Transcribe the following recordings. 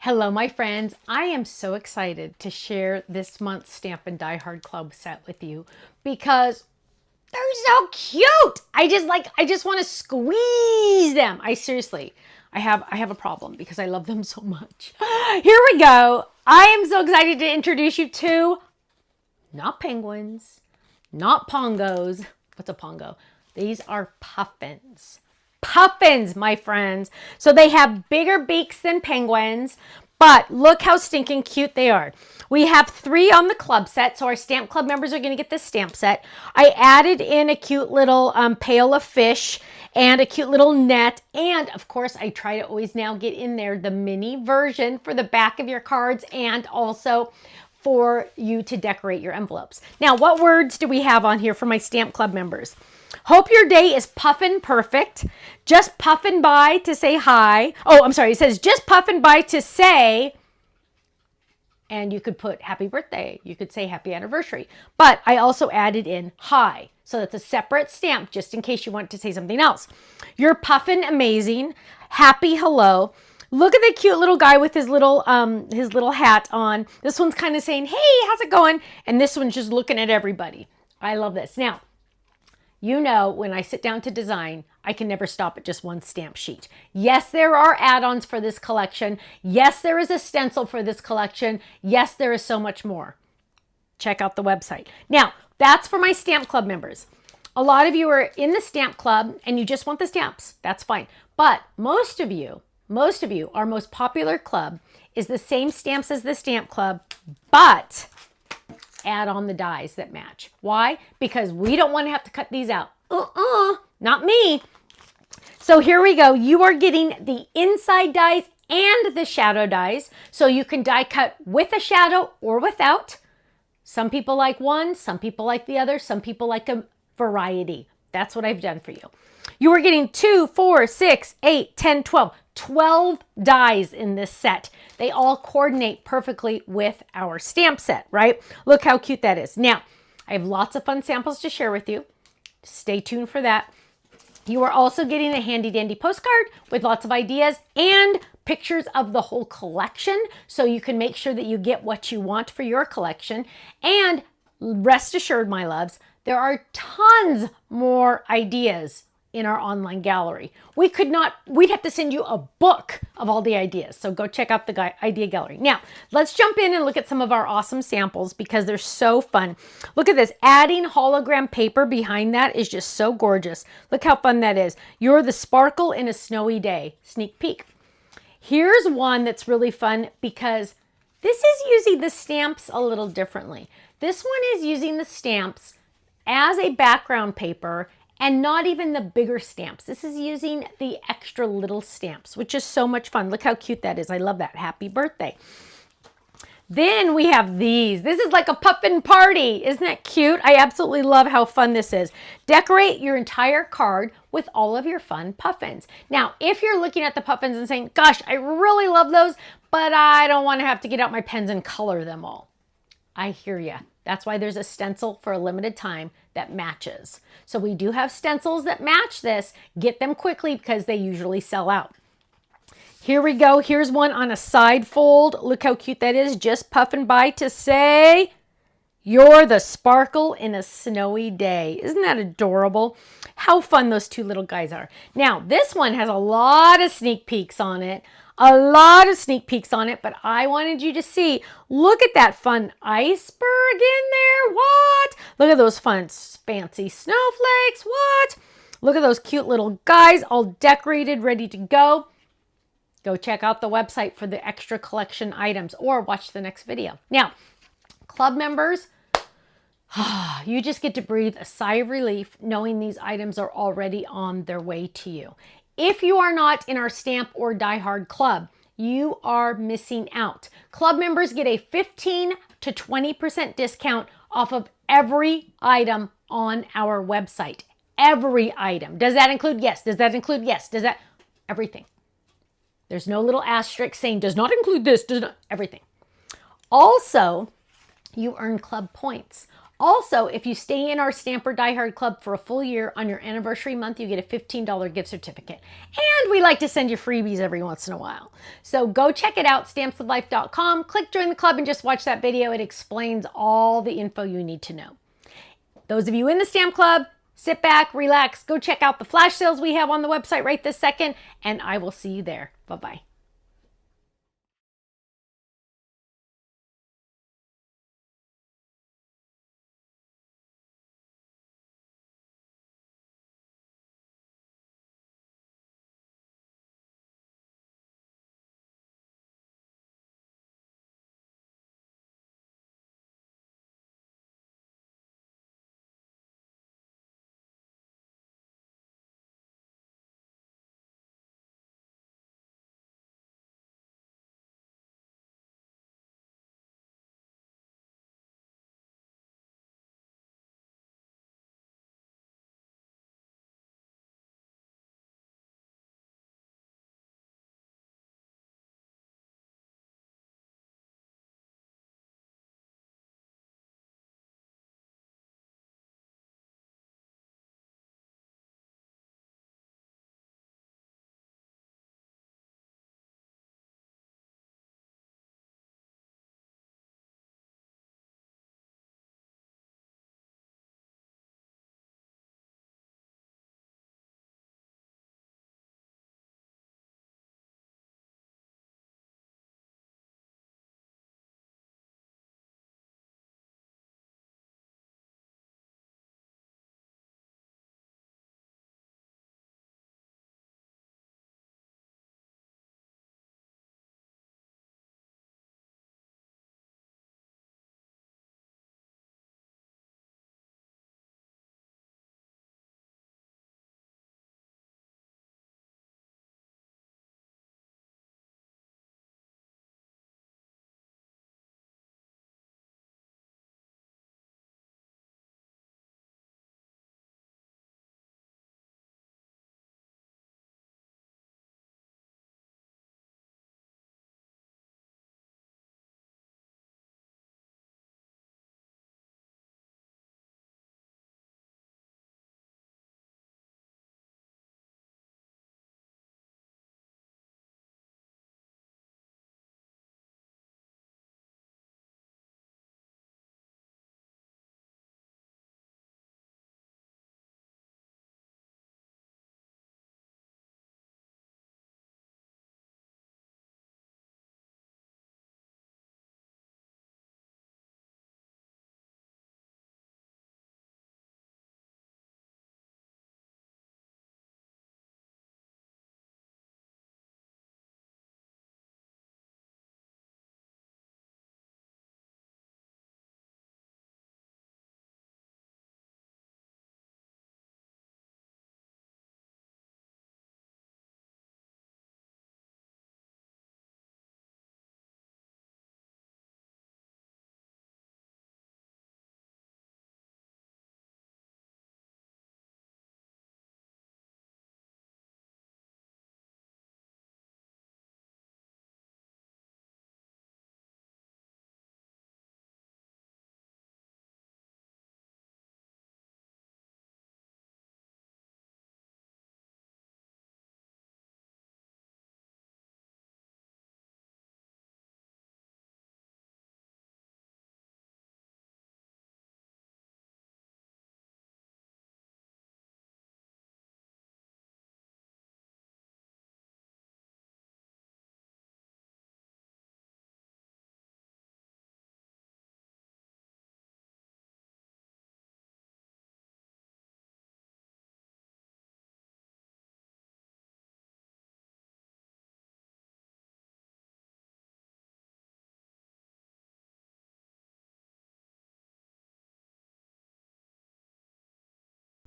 Hello, my friends. I am so excited to share this month's Stamp and Die Hard Club set with you because they're so cute. I just want to squeeze them. I have a problem because I love them so much. Here we go. I am so excited to introduce you to not penguins, not pongos. What's a pongo? These are puffins. Puffins, my friends. So they have bigger beaks than penguins, but look how stinking cute they are. We have 3 on the club set, so our Stamp Club members are going to get this stamp set. I added in a cute little pail of fish and a cute little net, and of course I try to always now get in there the mini version for the back of your cards and also for you to decorate your envelopes. Now, what words do we have on here for my Stamp Club members? Hope your day is puffin' perfect. Just puffin' by to say hi. Oh, I'm sorry. It says just puffin' by to say, and you could put happy birthday. You could say happy anniversary. But I also added in hi. So that's a separate stamp just in case you want to say something else. You're puffin' amazing. Happy hello. Look at the cute little guy with his little hat on. This one's kind of saying, hey, how's it going? And this one's just looking at everybody. I love this. Now, you know, when I sit down to design, I can never stop at just one stamp sheet. Yes, there are add-ons for this collection. Yes, there is a stencil for this collection. Yes, there is so much more. Check out the website. Now, that's for my Stamp Club members. A lot of you are in the Stamp Club and you just want the stamps. That's fine. But most of you, our most popular club is the same stamps as the Stamp Club, but add on the dies that match. Why? Because we don't want to have to cut these out. Not me. So here we go. You are getting the inside dies and the shadow dies. So you can die cut with a shadow or without. Some people like one, some people like the other, some people like a variety. That's what I've done for you. You are getting 2, 4, 6, 8, 10, 12. 12 dies in this set. They all coordinate perfectly with our stamp set, right? Look how cute that is. Now, I have lots of fun samples to share with you. Stay tuned for that. You are also getting a handy dandy postcard with lots of ideas and pictures of the whole collection so you can make sure that you get what you want for your collection. And rest assured, my loves, there are tons more ideas in our online gallery. We'd have to send you a book of all the ideas. So go check out the idea gallery. Now, let's jump in and look at some of our awesome samples because they're so fun. Look at this. Adding hologram paper behind that is just so gorgeous. Look how fun that is. You're the sparkle in a snowy day. Sneak peek. Here's one that's really fun because this is using the stamps a little differently. This one is using the stamps as a background paper and not even the bigger stamps. This is using the extra little stamps, which is so much fun. Look how cute that is. I love that. Happy birthday. Then we have these. This is like a puffin party. Isn't that cute? I absolutely love how fun this is. Decorate your entire card with all of your fun puffins. Now, if you're looking at the puffins and saying, gosh, I really love those, but I don't want to have to get out my pens and color them all. I hear ya. That's why there's a stencil for a limited time that matches. So we do have stencils that match this. Get them quickly because they usually sell out. Here we go. Here's one on a side fold. Look how cute that is. Just puffing by to say, you're the sparkle in a snowy day. Isn't that adorable? How fun those 2 little guys are. Now, this one has a lot of sneak peeks on it. But I wanted you to see, look at that fun iceberg in there. What? Look at those fun fancy snowflakes. What? Look at those cute little guys all decorated, ready to go. Go check out the website for the extra collection items or watch the next video. Now, club members, you just get to breathe a sigh of relief knowing these items are already on their way to you. If you are not in our Stamp or Die Hard Club, you are missing out. Club members get a 15 to 20% discount off of every item on our website. Every item. Does that include yes? Does that include yes? Does that? Everything. There's no little asterisk saying does not include this, does not, everything. Also, you earn club points. Also, if you stay in our Stamper Die Hard Club for a full year on your anniversary month, you get a $15 gift certificate. And we like to send you freebies every once in a while. So go check it out, stampsoflife.com. Click join the club and just watch that video. It explains all the info you need to know. Those of you in the Stamp Club, sit back, relax, go check out the flash sales we have on the website right this second, and I will see you there. Bye-bye.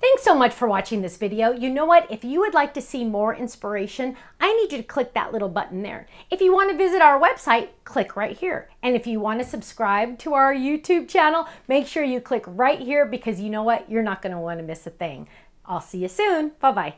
Thanks so much for watching this video. You know what? If you would like to see more inspiration, I need you to click that little button there. If you want to visit our website, click right here. And if you want to subscribe to our YouTube channel, make sure you click right here because you know what? You're not going to want to miss a thing. I'll see you soon. Bye-bye.